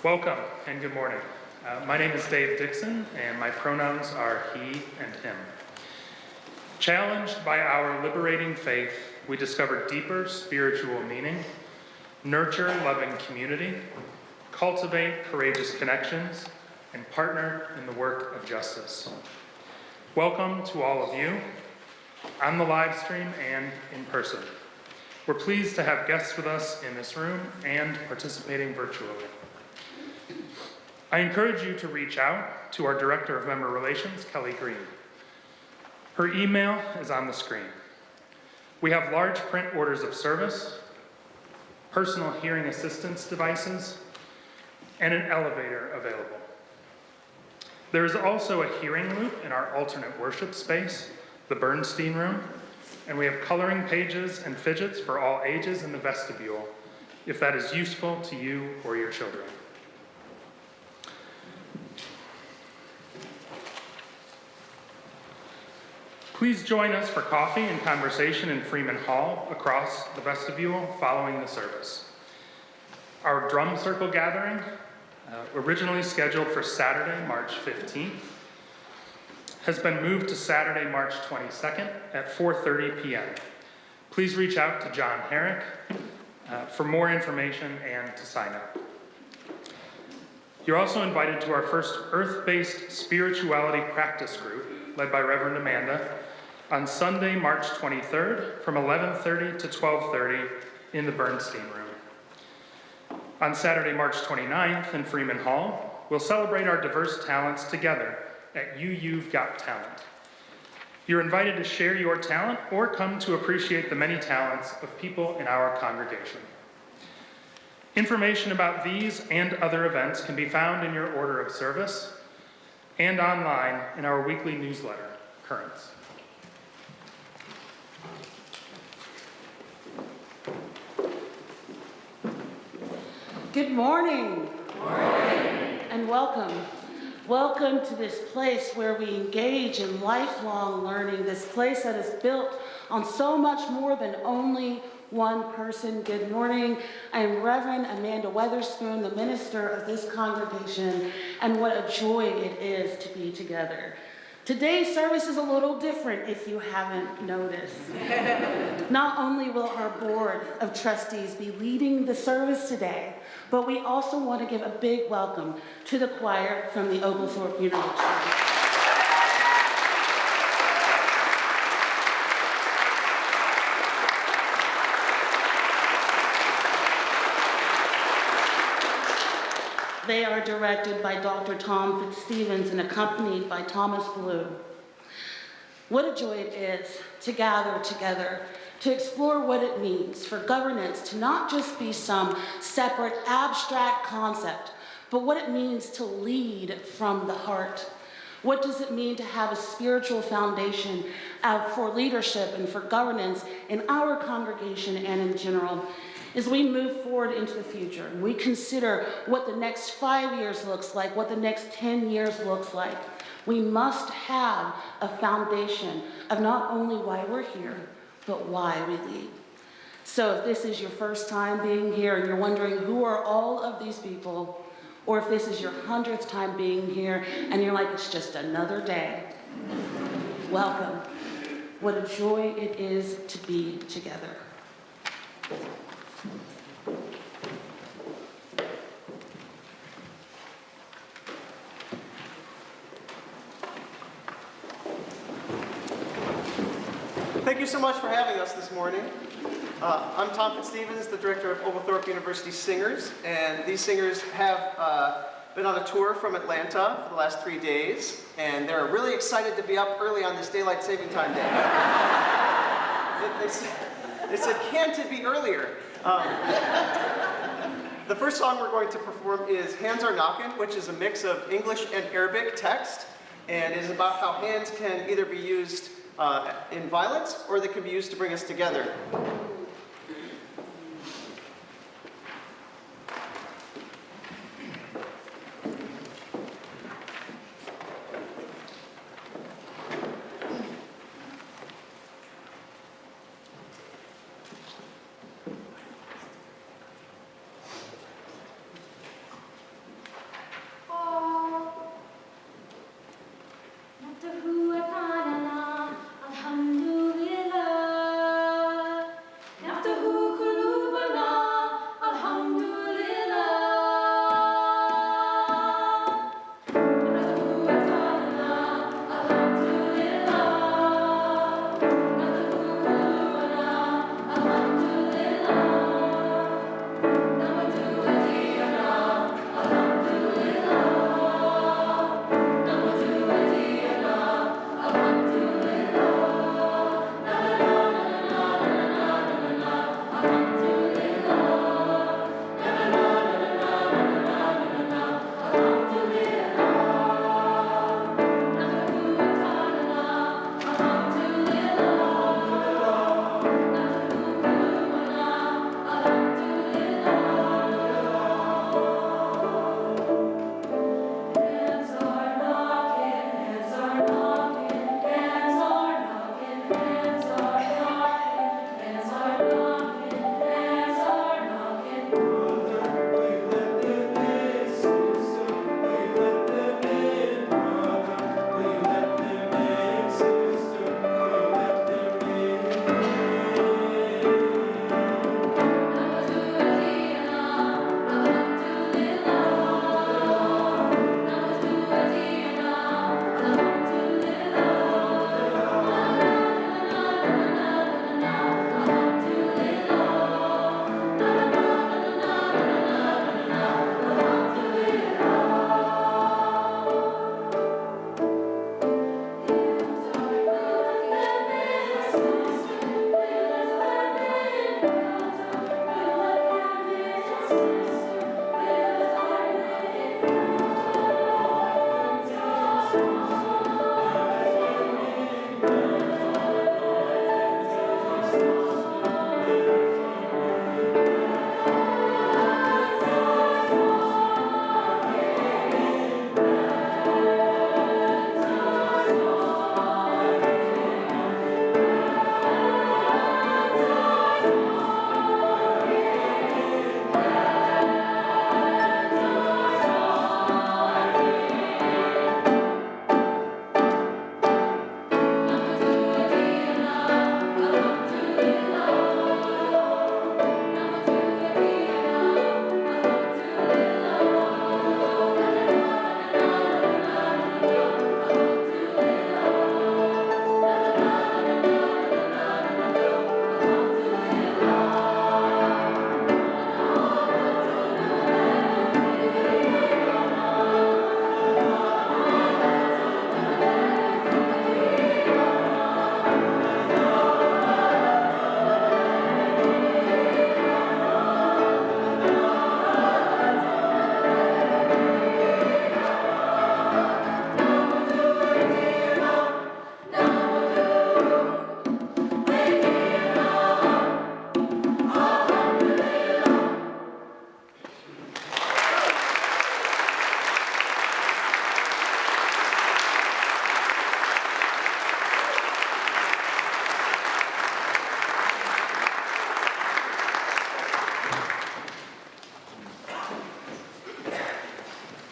Welcome and good morning. My name is Dave Dixon and my pronouns are he and him. Challenged by our liberating faith, we discover deeper spiritual meaning, nurture loving community, cultivate courageous connections, and partner in the work of justice. Welcome to all of you on the live stream and in person. We're pleased to have guests with us in this room and participating virtually. I encourage you to reach out to our Director of Member Relations, Kelly Green. Her email is on the screen. We have large print orders of service, personal hearing assistance devices, and an elevator available. There is also a hearing loop in our alternate worship space, the Bernstein Room, and we have coloring pages and fidgets for all ages in the vestibule, if that is useful to you or your children. Please join us for coffee and conversation in Freeman Hall across the vestibule following the service. Our drum circle gathering, originally scheduled for Saturday, March 15th, has been moved to Saturday, March 22nd at 4:30 p.m. Please reach out to John Herrick for more information and to sign up. You're also invited to our first Earth-Based Spirituality Practice Group, led by Reverend Amanda, on Sunday, March 23rd from 11:30 to 12:30 in the Bernstein Room. On Saturday, March 29th in Freeman Hall, we'll celebrate our diverse talents together at You've Got Talent. You're invited to share your talent or come to appreciate the many talents of people in our congregation. Information about these and other events can be found in your order of service and online in our weekly newsletter, Currents. Good morning. Good morning. And welcome. Welcome to this place where we engage in lifelong learning, this place that is built on so much more than only one person. Good morning. I am Reverend Amanda Weatherspoon, the minister of this congregation, and what a joy it is to be together. Today's service is a little different if you haven't noticed. Not only will our board of trustees be leading the service today, but we also want to give a big welcome to the choir from the Oglethorpe Universalist. They are directed by Dr. Tom Fitzstevens and accompanied by Thomas Blue. What a joy it is to gather together, to explore what it means for governance to not just be some separate abstract concept, but what it means to lead from the heart. What does it mean to have a spiritual foundation for leadership and for governance in our congregation and in general? As we move forward into the future, and we consider what the next 5 years looks like, what the next 10 years looks like, we must have a foundation of not only why we're here, but why we lead. So if this is your first time being here and you're wondering who are all of these people, or if this is your 100th time being here and you're like, it's just another day, welcome. What a joy it is to be together. Thank you so much for having us this morning. I'm Tom Fitzstevens, the director of Oglethorpe University Singers, and these singers have been on a tour from Atlanta for the last 3 days, and they're really excited to be up early on this daylight saving time day. They said, can't it be earlier? The first song we're going to perform is Hands Are Knockin', which is a mix of English and Arabic text, and is about how hands can either be used in violence, or they can be used to bring us together.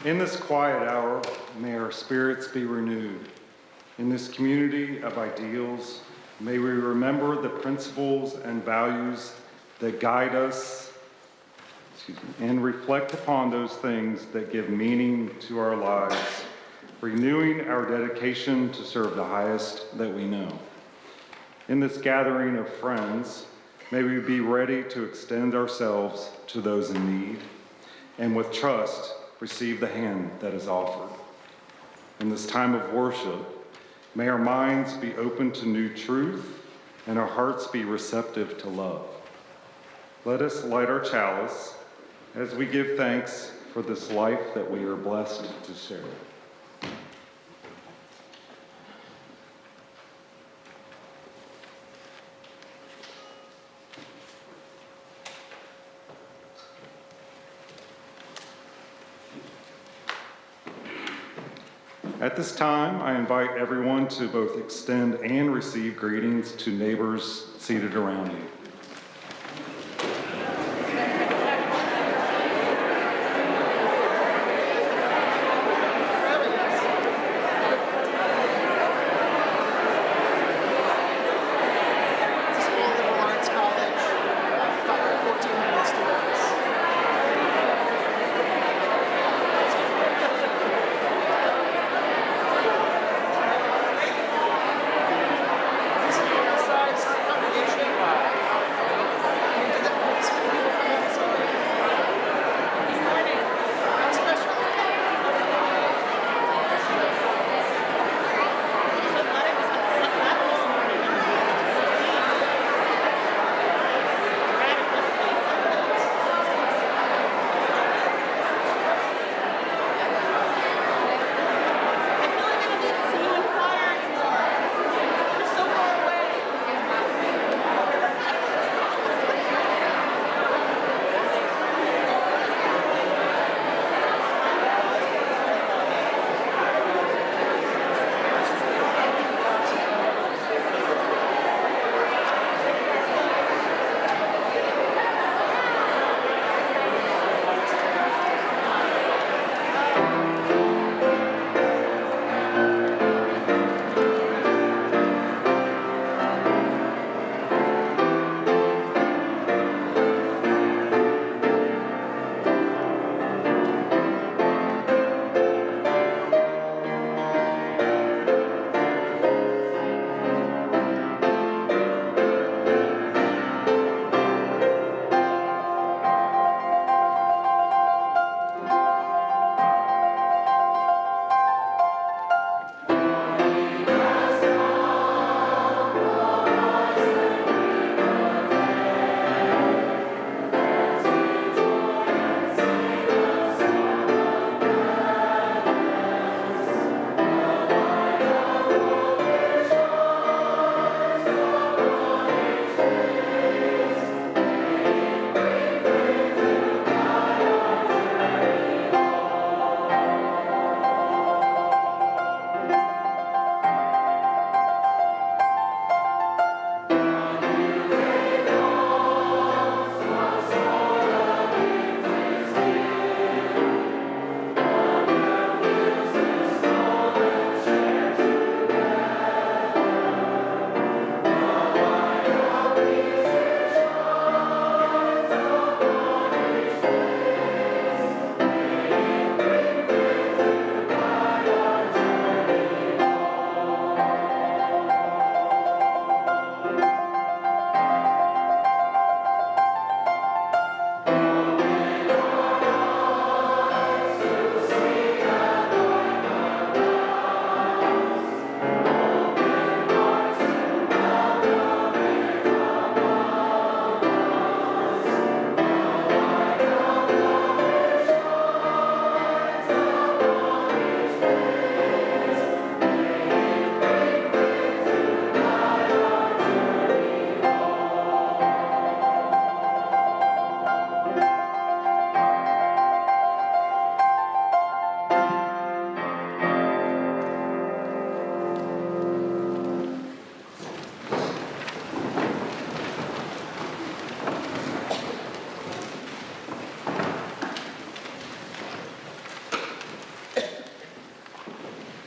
In this quiet hour, may our spirits be renewed. In this community of ideals, may we remember the principles and values that guide us, and reflect upon those things that give meaning to our lives, renewing our dedication to serve the highest that we know. In this gathering of friends, may we be ready to extend ourselves to those in need, and with trust, receive the hand that is offered. In this time of worship, may our minds be open to new truth and our hearts be receptive to love. Let us light our chalice as we give thanks for this life that we are blessed to share. At this time, I invite everyone to both extend and receive greetings to neighbors seated around you.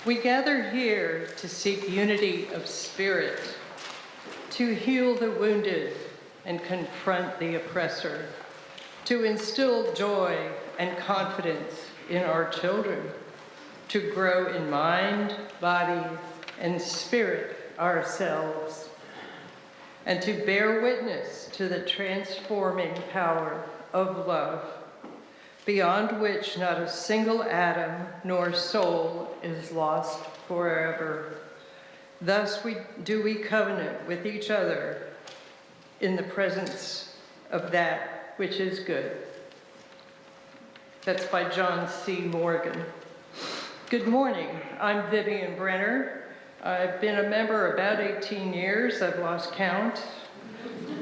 We gather here to seek unity of spirit, to heal the wounded and confront the oppressor, to instill joy and confidence in our children, to grow in mind, body, and spirit ourselves, and to bear witness to the transforming power of love, beyond which not a single atom nor soul is lost forever. Thus do we covenant with each other in the presence of that which is good. That's by John C. Morgan. Good morning, I'm Vivian Brenner. I've been a member about 18 years, I've lost count.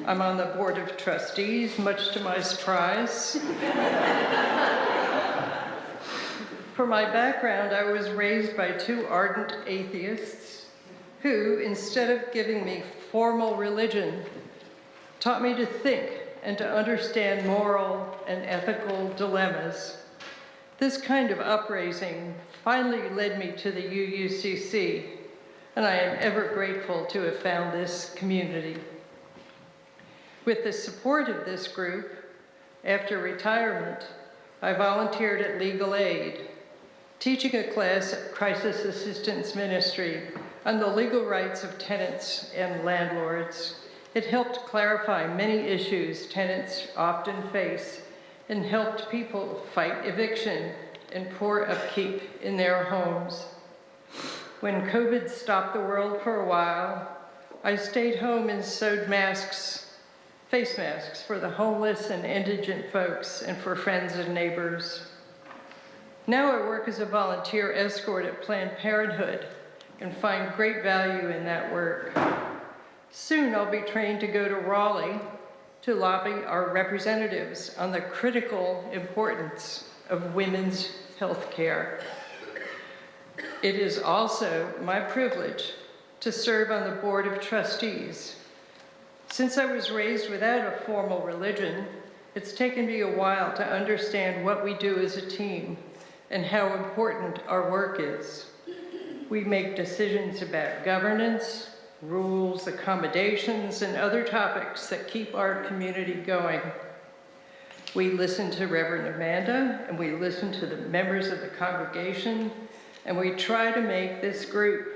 I'm on the Board of Trustees, much to my surprise. For my background, I was raised by two ardent atheists who, instead of giving me formal religion, taught me to think and to understand moral and ethical dilemmas. This kind of upraising finally led me to the UUCC, and I am ever grateful to have found this community. With the support of this group, after retirement, I volunteered at Legal Aid, teaching a class at Crisis Assistance Ministry on the legal rights of tenants and landlords. It helped clarify many issues tenants often face and helped people fight eviction and poor upkeep in their homes. When COVID stopped the world for a while, I stayed home and sewed face masks for the homeless and indigent folks and for friends and neighbors. Now I work as a volunteer escort at Planned Parenthood and find great value in that work. Soon I'll be trained to go to Raleigh to lobby our representatives on the critical importance of women's health care. It is also my privilege to serve on the Board of Trustees. Since I was raised without a formal religion, it's taken me a while to understand what we do as a team and how important our work is. We make decisions about governance, rules, accommodations, and other topics that keep our community going. We listen to Reverend Amanda, and we listen to the members of the congregation, and we try to make this group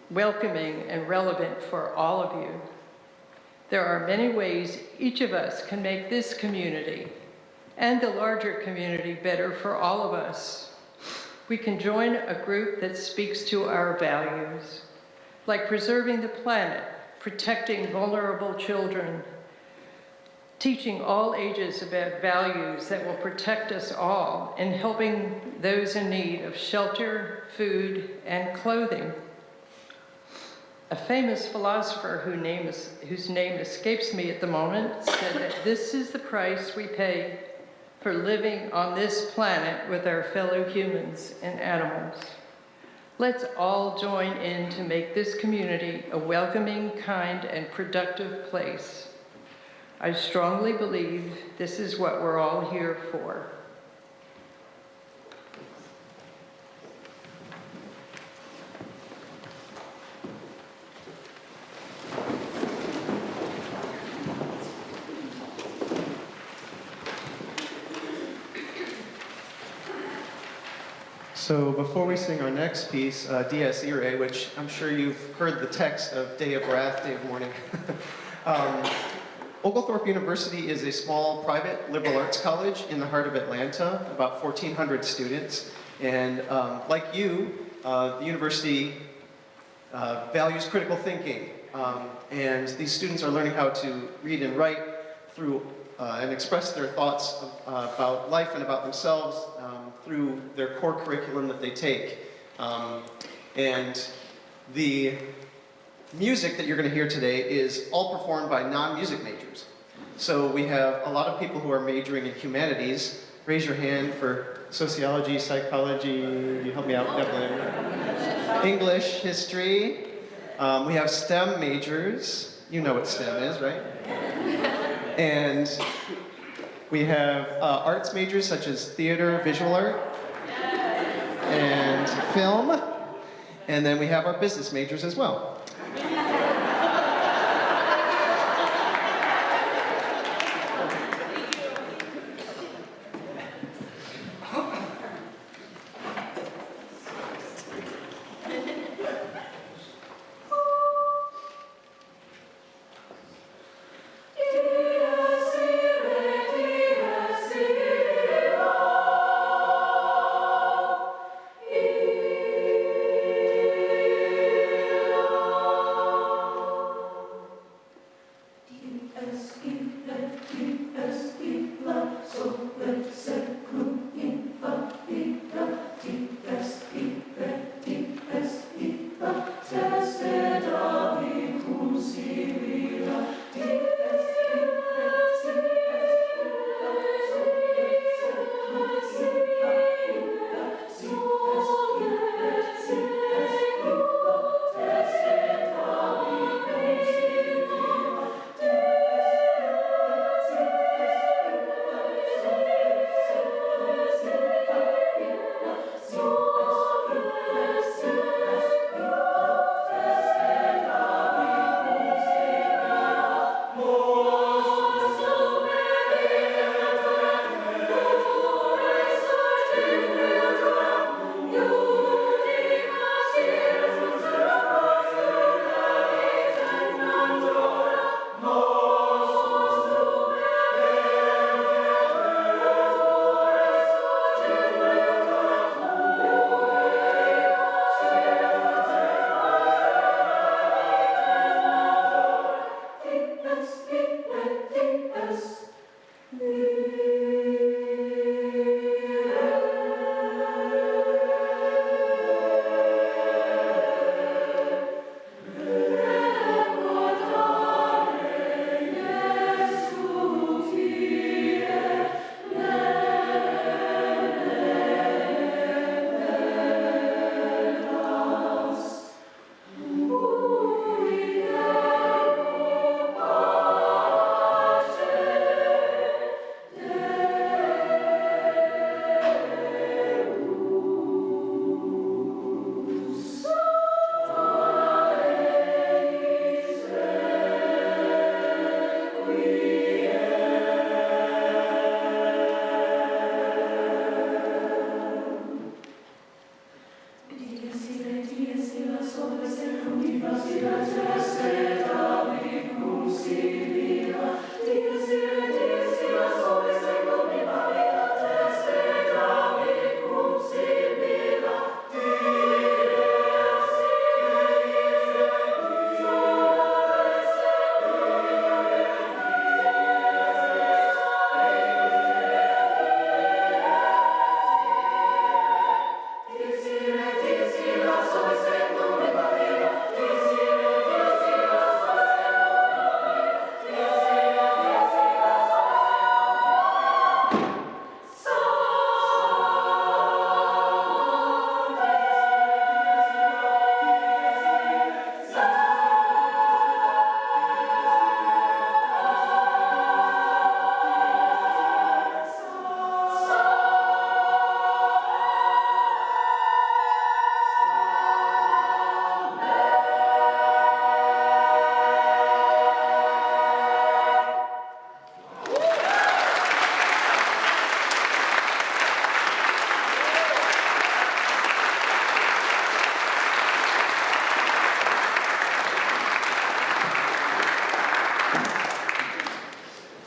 welcoming and relevant for all of you. There are many ways each of us can make this community and the larger community better for all of us. We can join a group that speaks to our values, like preserving the planet, protecting vulnerable children, teaching all ages about values that will protect us all, and helping those in need of shelter, food, and clothing. A famous philosopher whose name escapes me at the moment said that this is the price we pay for living on this planet with our fellow humans and animals. Let's all join in to make this community a welcoming, kind, and productive place. I strongly believe this is what we're all here for. So before we sing our next piece, Dies Irae, which I'm sure you've heard the text of Day of Wrath, Day of Mourning. Oglethorpe University is a small private liberal arts college in the heart of Atlanta, about 1,400 students. And like you, the university values critical thinking. And these students are learning how to read and write through and express their thoughts about life and about themselves through their core curriculum that they take. And the music that you're going to hear today is all performed by non-music majors. So we have a lot of people who are majoring in humanities. Raise your hand for sociology, psychology, help me out, Evelyn. English, history. We have STEM majors. You know what STEM is, right? And we have arts majors such as theater, visual art. and film. And then we have our business majors as well.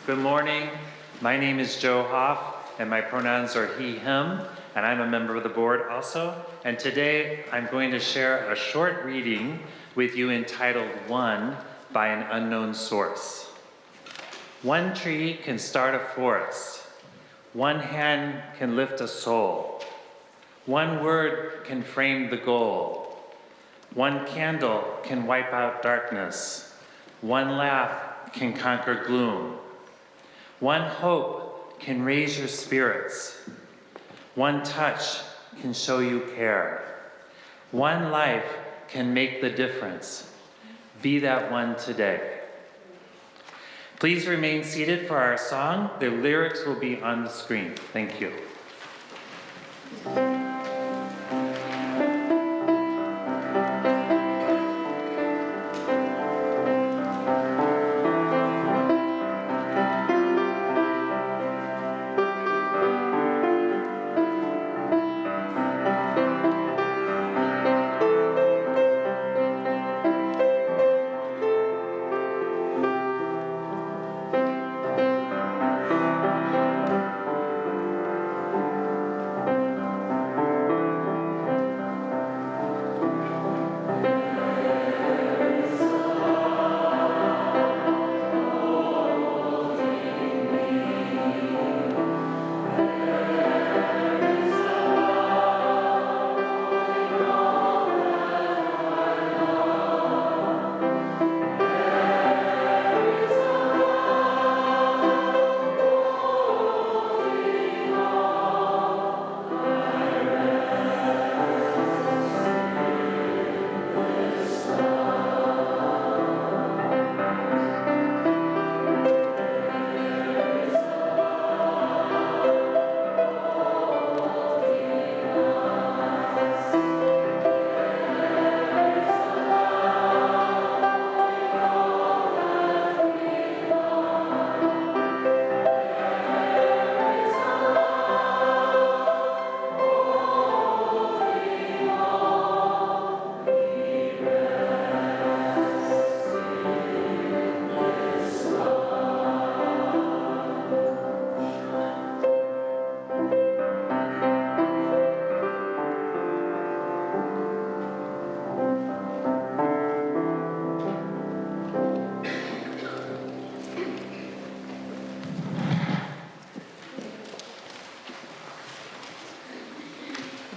Good morning. My name is Joe Hoff, and my pronouns are he, him, and I'm a member of the board also. And today I'm going to share a short reading with you entitled One by an Unknown Source. One tree can start a forest. One hand can lift a soul. One word can frame the goal. One candle can wipe out darkness. One laugh can conquer gloom. One hope can raise your spirits. One touch can show you care. One life can make the difference. Be that one today. Please remain seated for our song. The lyrics will be on the screen. Thank you.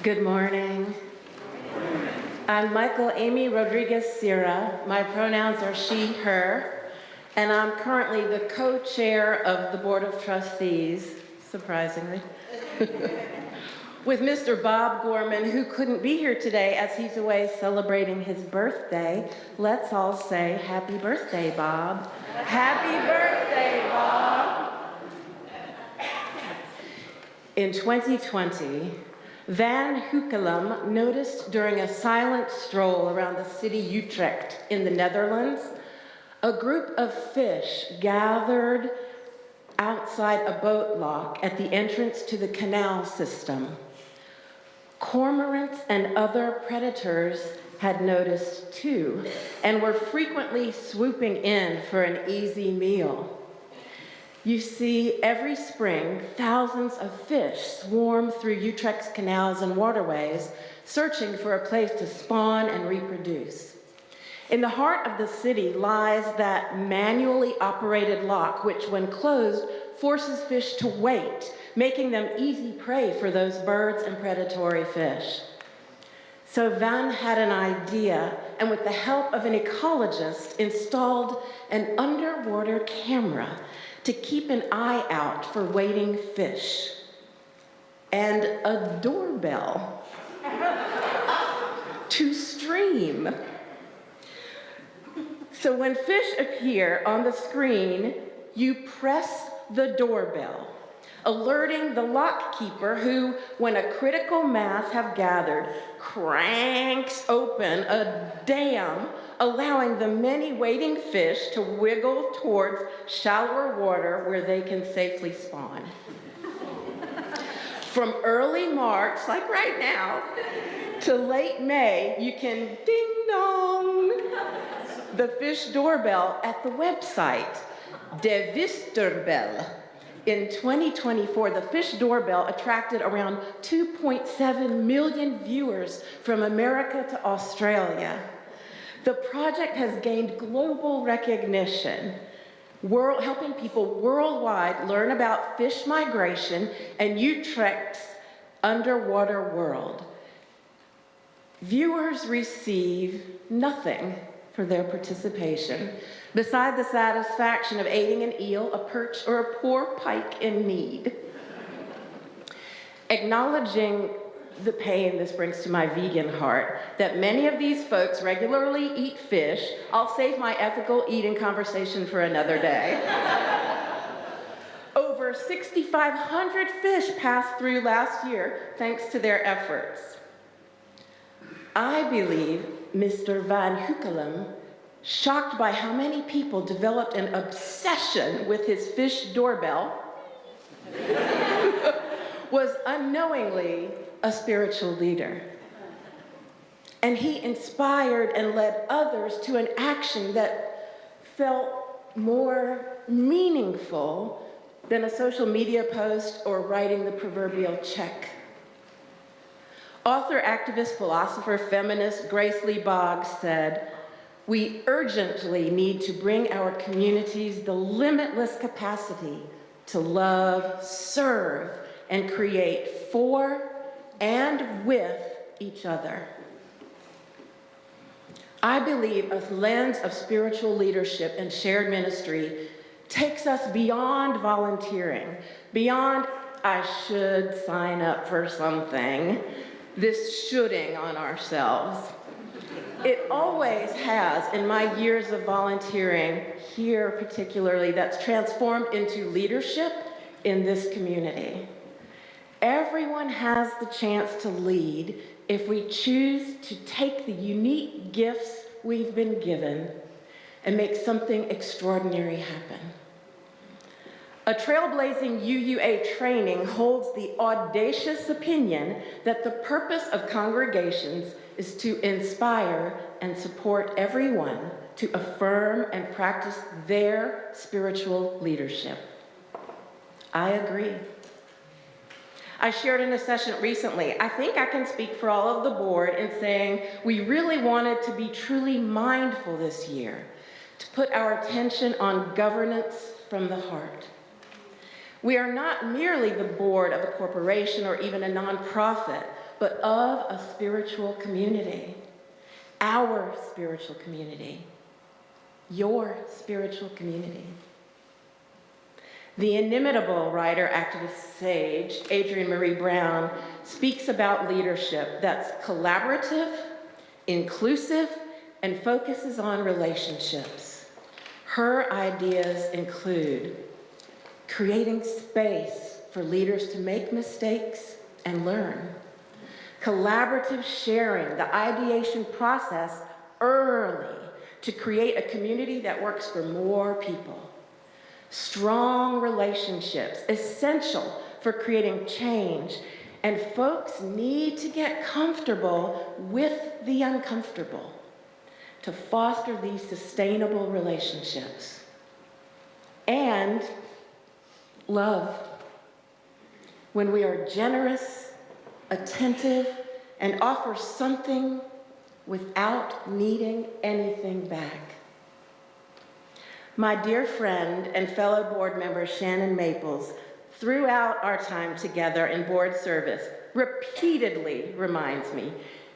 Good morning. I'm Michael Amy Rodriguez Sierra. My pronouns are she, her, and I'm currently the co-chair of the Board of Trustees, surprisingly, with Mr. Bob Gorman, who couldn't be here today as he's away celebrating his birthday. Let's all say happy birthday, Bob. Happy birthday, Bob. In 2020, Van Hukelum noticed during a silent stroll around the city Utrecht in the Netherlands, a group of fish gathered outside a boat lock at the entrance to the canal system. Cormorants and other predators had noticed too, and were frequently swooping in for an easy meal. You see, every spring, thousands of fish swarm through Utrecht's canals and waterways, searching for a place to spawn and reproduce. In the heart of the city lies that manually operated lock, which, when closed, forces fish to wait, making them easy prey for those birds and predatory fish. So Van had an idea, and with the help of an ecologist, installed an underwater camera to keep an eye out for waiting fish, and a doorbell to stream. So when fish appear on the screen, you press the doorbell, alerting the lock keeper who, when a critical mass have gathered, cranks open a dam, allowing the many waiting fish to wiggle towards shallower water where they can safely spawn. From early March, like right now, to late May, you can ding dong the fish doorbell at the website, De Visdoorbel. In 2024, the fish doorbell attracted around 2.7 million viewers from America to Australia. The project has gained global recognition, helping people worldwide learn about fish migration and Utrecht's underwater world. Viewers receive nothing for their participation, beside the satisfaction of aiding an eel, a perch, or a poor pike in need. Acknowledging the pain this brings to my vegan heart, that many of these folks regularly eat fish, I'll save my ethical eating conversation for another day. Over 6,500 fish passed through last year thanks to their efforts. I believe Mr. Van Hukelum, shocked by how many people developed an obsession with his fish doorbell, was unknowingly a spiritual leader. And he inspired and led others to an action that felt more meaningful than a social media post or writing the proverbial check. Author, activist, philosopher, feminist Grace Lee Boggs said, "We urgently need to bring our communities the limitless capacity to love, serve, and create for and with each other." I believe a lens of spiritual leadership and shared ministry takes us beyond volunteering, beyond I should sign up for something, this shoulding on ourselves. It always has, in my years of volunteering, here particularly, that's transformed into leadership in this community. Everyone has the chance to lead if we choose to take the unique gifts we've been given and make something extraordinary happen. A trailblazing UUA training holds the audacious opinion that the purpose of congregations is to inspire and support everyone to affirm and practice their spiritual leadership. I agree. I shared in a session recently, I think I can speak for all of the board in saying we really wanted to be truly mindful this year, to put our attention on governance from the heart. We are not merely the board of a corporation or even a nonprofit, but of a spiritual community. Our spiritual community. Your spiritual community. The inimitable writer, activist, sage, Adrienne Marie Brown, speaks about leadership that's collaborative, inclusive, and focuses on relationships. Her ideas include creating space for leaders to make mistakes and learn, collaborative sharing, the ideation process early to create a community that works for more people, strong relationships, essential for creating change, and folks need to get comfortable with the uncomfortable to foster these sustainable relationships. And love, when we are generous, attentive, and offer something without needing anything back. My dear friend and fellow board member Shannon Maples, throughout our time together in board service, repeatedly reminds me,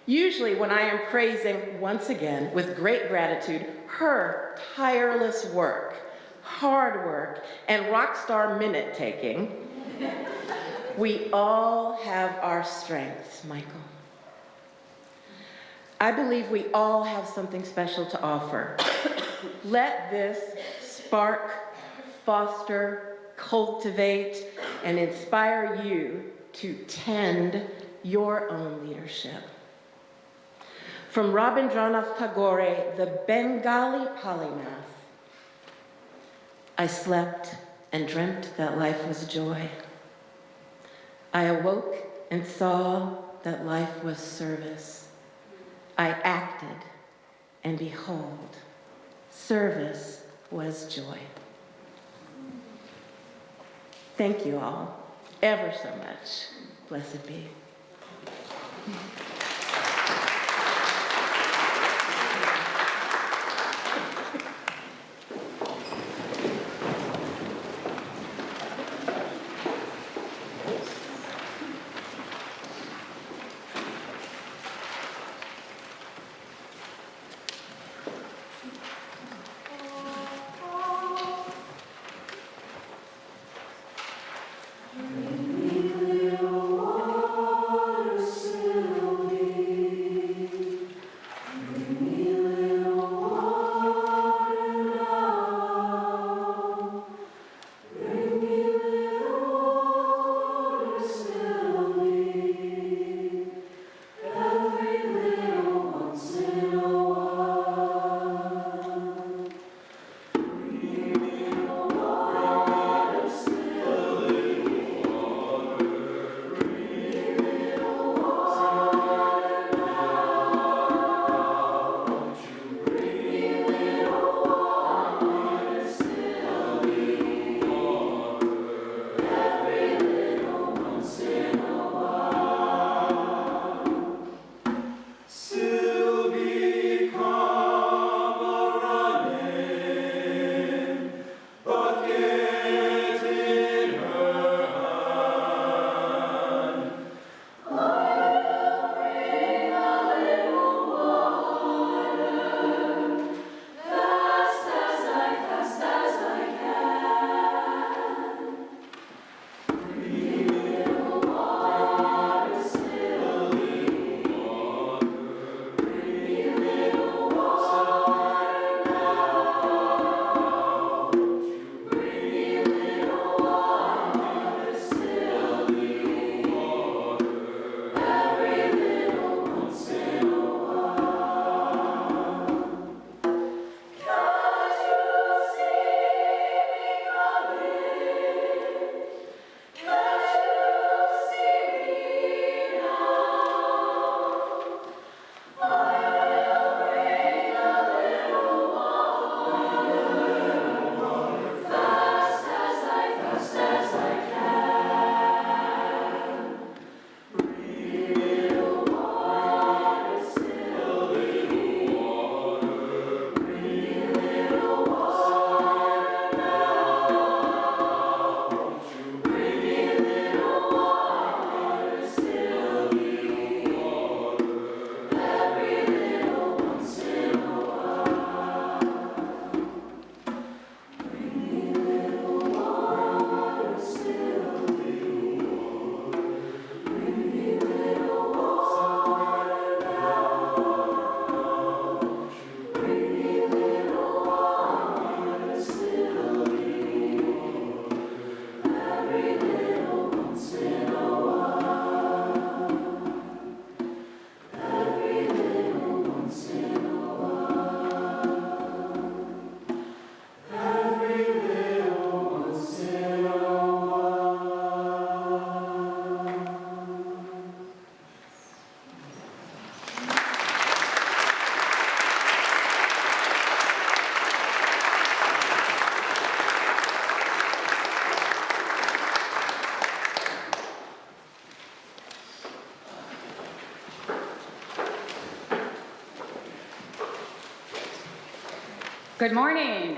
usually when I am praising, once again, with great gratitude, her tireless work, hard work, and rock star minute taking, we all have our strengths, Michael. I believe we all have something special to offer. Let this spark, foster, cultivate, and inspire you to tend your own leadership. From Rabindranath Tagore, the Bengali polymath, I slept and dreamt that life was joy. I awoke and saw that life was service. I acted, and behold, service was joy. Thank you all, ever so much. Blessed be. We'll Good morning.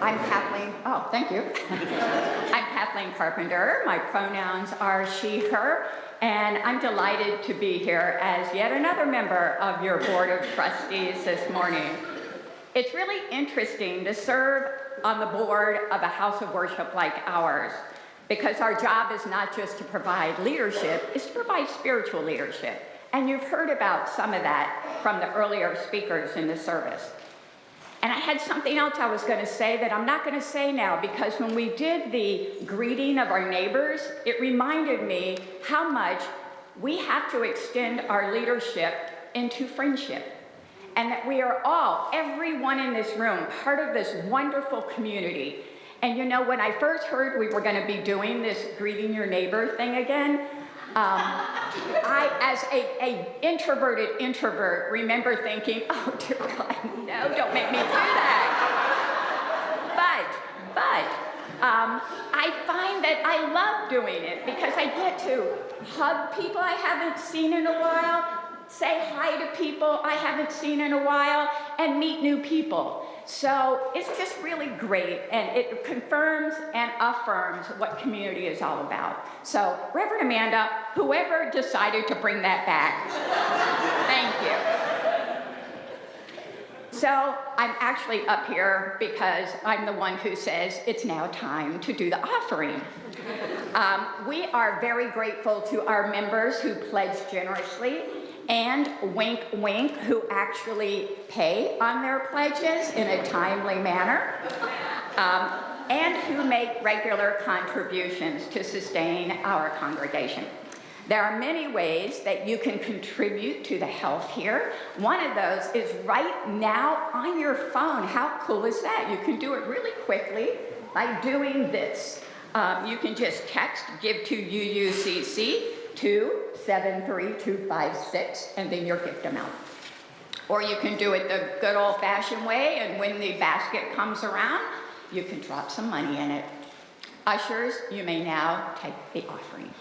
I'm Kathleen. Oh, thank you. I'm Kathleen Carpenter. My pronouns are she, her, and I'm delighted to be here as yet another member of your Board of Trustees this morning. It's really interesting to serve on the board of a house of worship like ours, because our job is not just to provide leadership, it's to provide spiritual leadership. And you've heard about some of that from the earlier speakers in the service. And I had something else I was going to say that I'm not going to say now, because when we did the greeting of our neighbors, it reminded me how much we have to extend our leadership into friendship. And that we are all, everyone in this room, part of this wonderful community. And you know, when I first heard we were going to be doing this greeting your neighbor thing again, I, as an introverted introvert, remember thinking, oh dear God, no, don't make me do that. But I find that I love doing it because I get to hug people I haven't seen in a while, say hi to people I haven't seen in a while, and meet new people. So it's just really great, and it confirms and affirms what community is all about. So, Reverend Amanda, whoever decided to bring that back, thank you. So I'm actually up here because I'm the one who says it's now time to do the offering. We are very grateful to our members who pledge generously, and wink, wink, who actually pay on their pledges in a timely manner, and who make regular contributions to sustain our congregation. There are many ways that you can contribute to the health here. One of those is right now on your phone. How cool is that? You can do it really quickly by doing this. You can just text, give to UUCC, 73256, and then your gift amount. Or you can do it the good old-fashioned way, and when the basket comes around, you can drop some money in it. Ushers, you may now take the offering.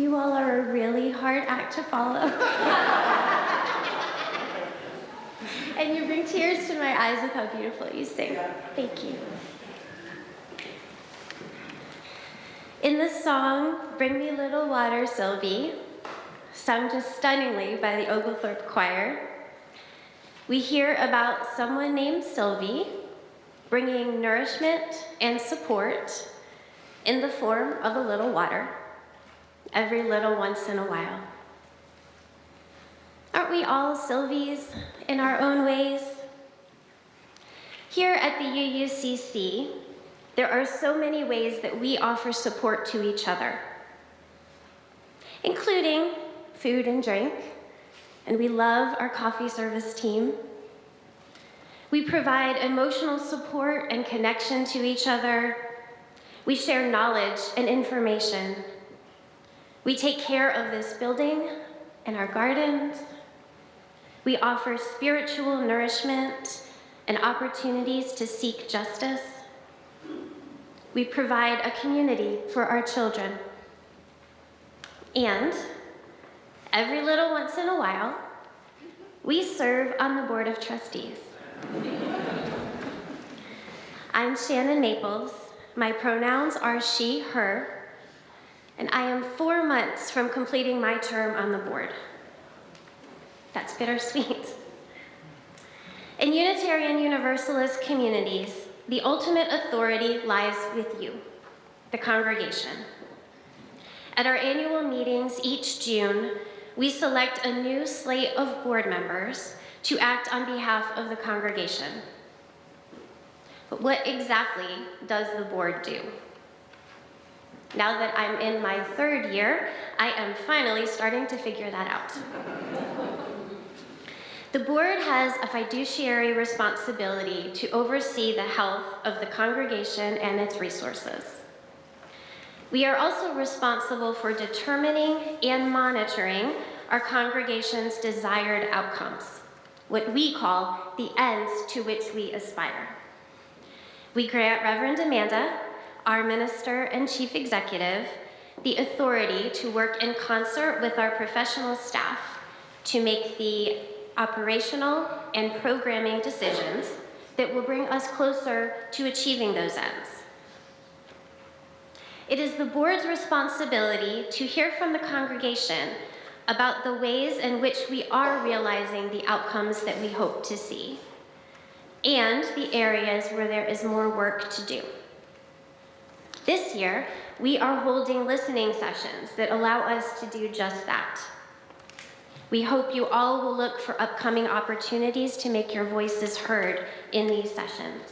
You all are a really hard act to follow. And you bring tears to my eyes with how beautiful you sing. Thank you. In the song, Bring Me Little Water, Sylvie, sung just stunningly by the Oglethorpe Choir, we hear about someone named Sylvie bringing nourishment and support in the form of a little water, every little once in a while. Aren't we all Sylvies in our own ways? Here at the UUCC, there are so many ways that we offer support to each other, including food and drink, and we love our coffee service team. We provide emotional support and connection to each other. We share knowledge and information. We take care of this building and our gardens. We offer spiritual nourishment and opportunities to seek justice. We provide a community for our children. And every little once in a while, we serve on the Board of Trustees. I'm Shannon Maples. My pronouns are she, her, and I am 4 months from completing my term on the board. That's bittersweet. In Unitarian Universalist communities, the ultimate authority lies with you, the congregation. At our annual meetings each June, we select a new slate of board members to act on behalf of the congregation. But what exactly does the board do? Now that I'm in my 3rd year, I am finally starting to figure that out. The board has a fiduciary responsibility to oversee the health of the congregation and its resources. We are also responsible for determining and monitoring our congregation's desired outcomes, what we call the ends to which we aspire. We grant Reverend Amanda, our minister and chief executive, the authority to work in concert with our professional staff to make the operational and programming decisions that will bring us closer to achieving those ends. It is the board's responsibility to hear from the congregation about the ways in which we are realizing the outcomes that we hope to see, and the areas where there is more work to do. This year, we are holding listening sessions that allow us to do just that. We hope you all will look for upcoming opportunities to make your voices heard in these sessions.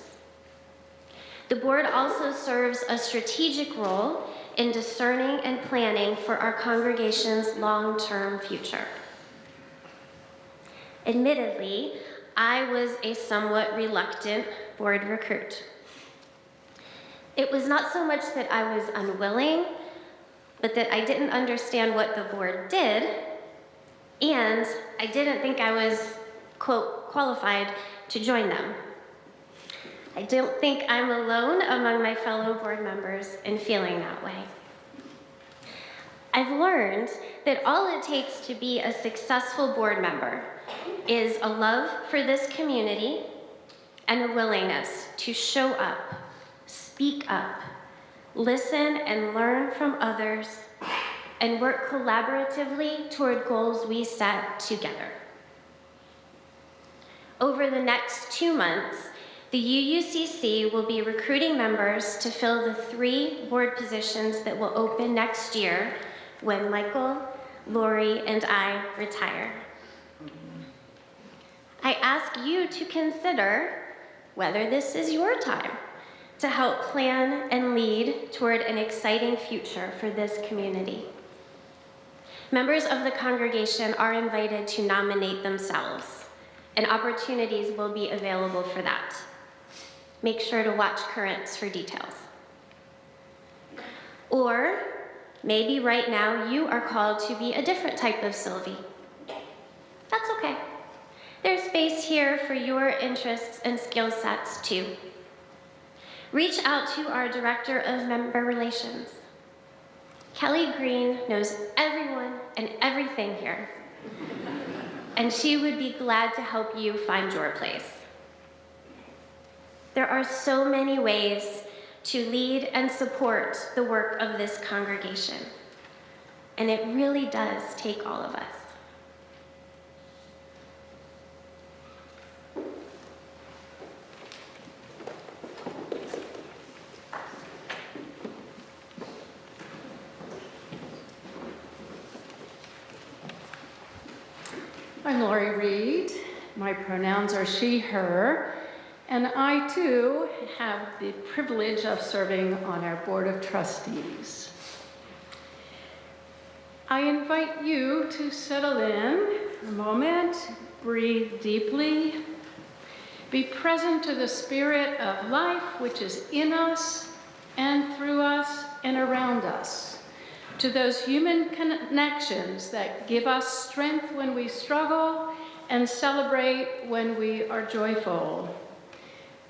The board also serves a strategic role in discerning and planning for our congregation's long-term future. Admittedly, I was a somewhat reluctant board recruit. It was not so much that I was unwilling, but that I didn't understand what the board did, and I didn't think I was, quote, qualified to join them. I don't think I'm alone among my fellow board members in feeling that way. I've learned that all it takes to be a successful board member is a love for this community and a willingness to show up, speak up, listen and learn from others, and work collaboratively toward goals we set together. Over the next 2 months, the UUCC will be recruiting members to fill the 3 board positions that will open next year when Michael, Lori, and I retire. I ask you to consider whether this is your time to help plan and lead toward an exciting future for this community. Members of the congregation are invited to nominate themselves, and opportunities will be available for that. Make sure to watch Currents for details. Or maybe right now you are called to be a different type of Sylvie. That's okay. There's space here for your interests and skill sets too. Reach out to our Director of Member Relations. Kelly Green knows everyone and everything here, and she would be glad to help you find your place. There are so many ways to lead and support the work of this congregation, and it really does take all of us. I'm Lori Reed. My pronouns are she, her, and I too have the privilege of serving on our Board of Trustees. I invite you to settle in a moment, breathe deeply, be present to the spirit of life which is in us and through us and around us, to those human connections that give us strength when we struggle and celebrate when we are joyful.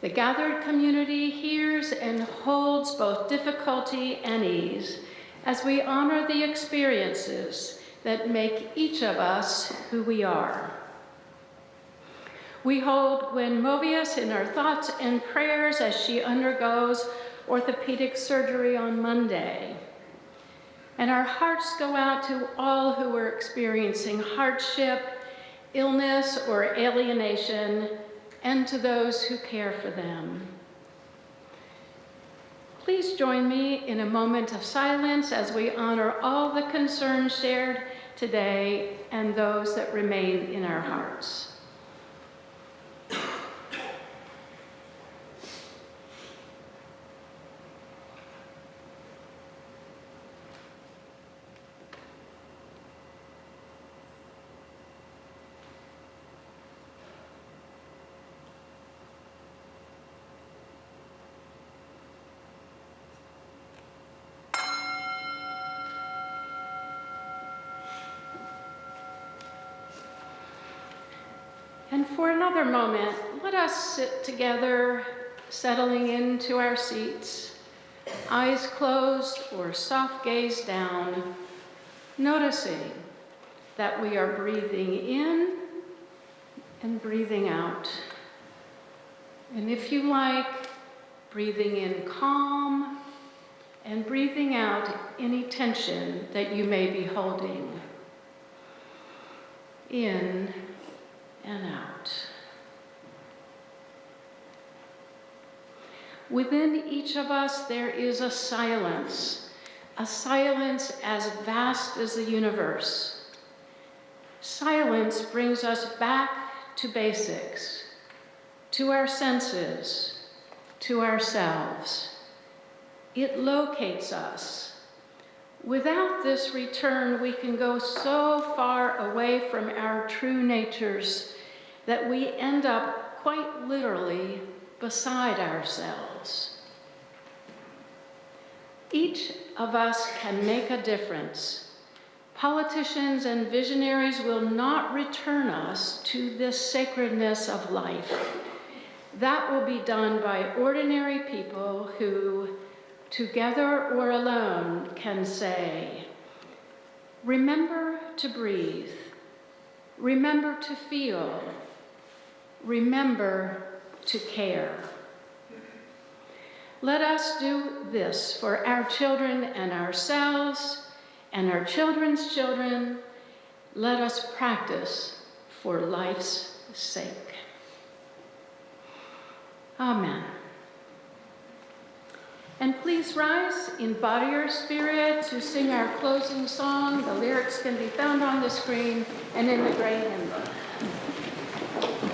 The gathered community hears and holds both difficulty and ease as we honor the experiences that make each of us who we are. We hold Gwen Movius in our thoughts and prayers as she undergoes orthopedic surgery on Monday. And our hearts go out to all who are experiencing hardship, illness, or alienation, and to those who care for them. Please join me in a moment of silence as we honor all the concerns shared today and those that remain in our hearts. And for another moment, let us sit together, settling into our seats, eyes closed or soft gaze down, noticing that we are breathing in and breathing out. And if you like, breathing in calm and breathing out any tension that you may be holding. In and out. Within each of us, there is a silence as vast as the universe. Silence brings us back to basics, to our senses, to ourselves. It locates us. Without this return, we can go so far away from our true natures that we end up quite literally beside ourselves. Each of us can make a difference. Politicians and visionaries will not return us to this sacredness of life. That will be done by ordinary people who, together or alone, can say, remember to breathe, remember to feel, remember to care. Let us do this for our children and ourselves and our children's children. Let us practice for life's sake. Amen. And please rise in body or spirit to sing our closing song. The lyrics can be found on the screen and in the gray hymn book. Oh,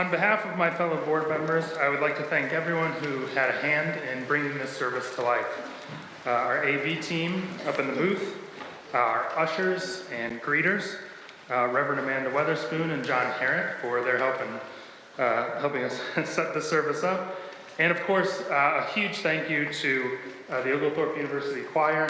On behalf of my fellow board members, I would like to thank everyone who had a hand in bringing this service to life. Our AV team up in the booth, our ushers and greeters, Reverend Amanda Weatherspoon and John Herrick for their help in helping us set the service up. And of course, a huge thank you to the Oglethorpe University Choir.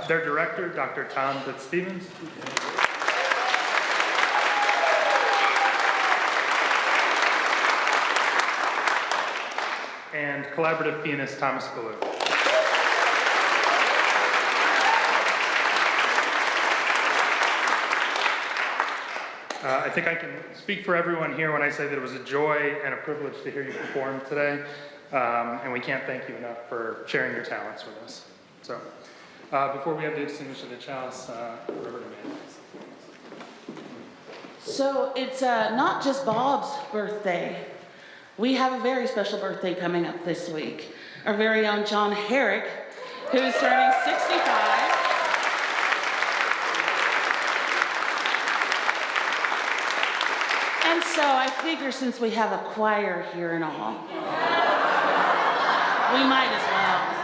Their director, Dr. Tom Fitzstevens. And collaborative pianist, Thomas Ballou. I think I can speak for everyone here when I say that it was a joy and a privilege to hear you perform today. And we can't thank you enough for sharing your talents with us. So. Before we have the distinguished of the chalice, Reverend Amanda. So it's not just Bob's birthday. We have a very special birthday coming up this week. Our very own John Herrick, who is turning 65. And so I figure since we have a choir here and all, we might as well.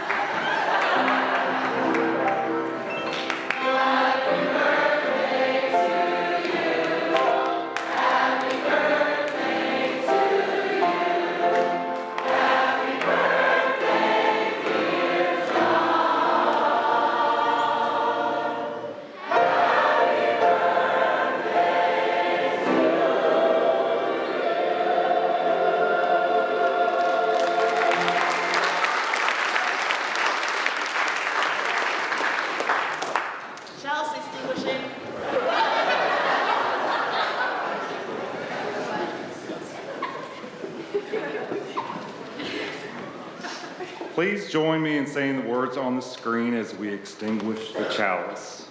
Please join me in saying the words on the screen as we extinguish the chalice.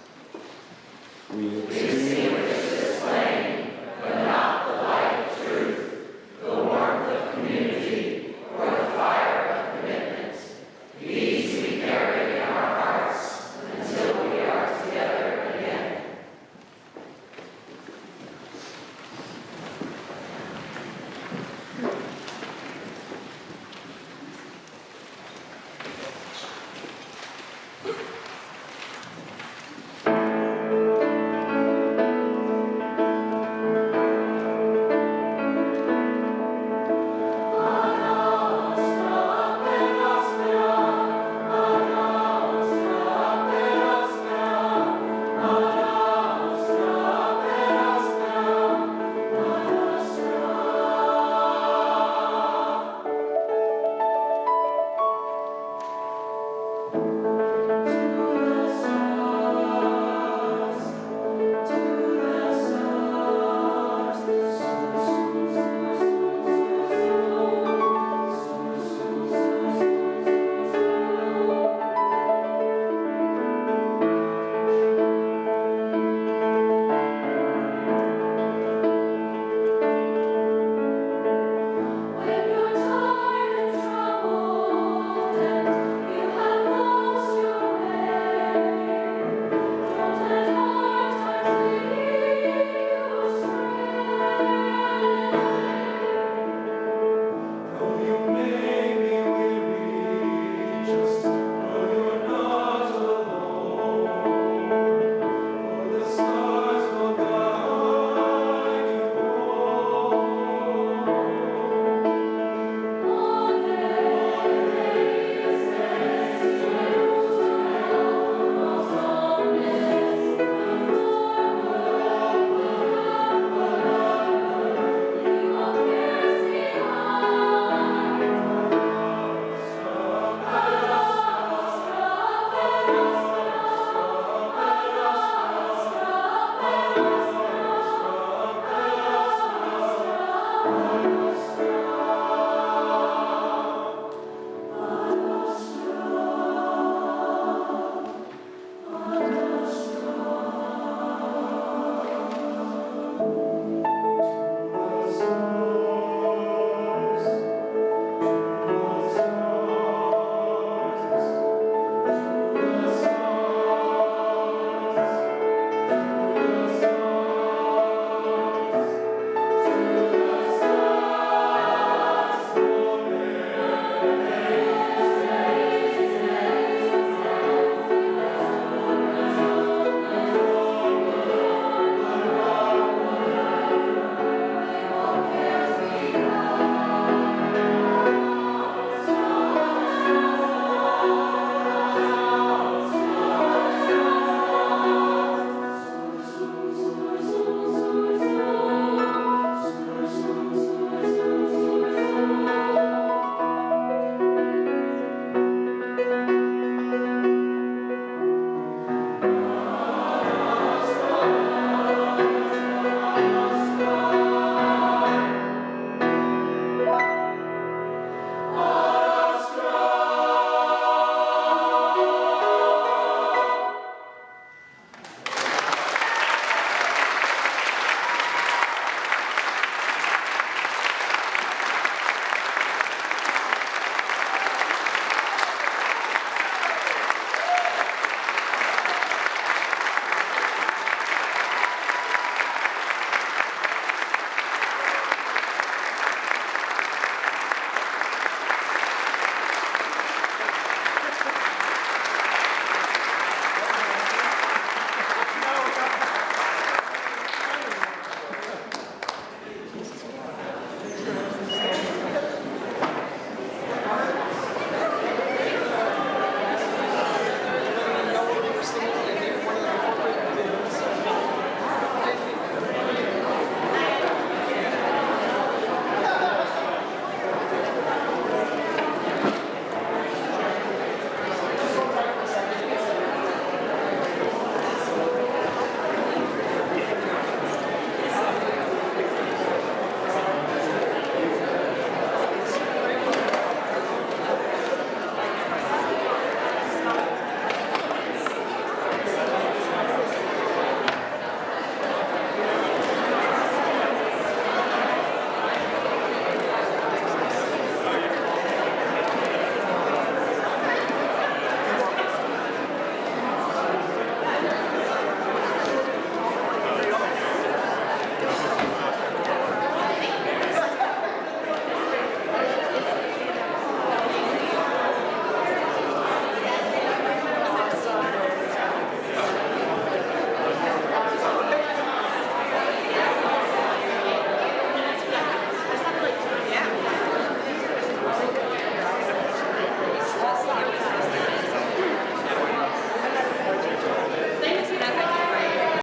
We extinguish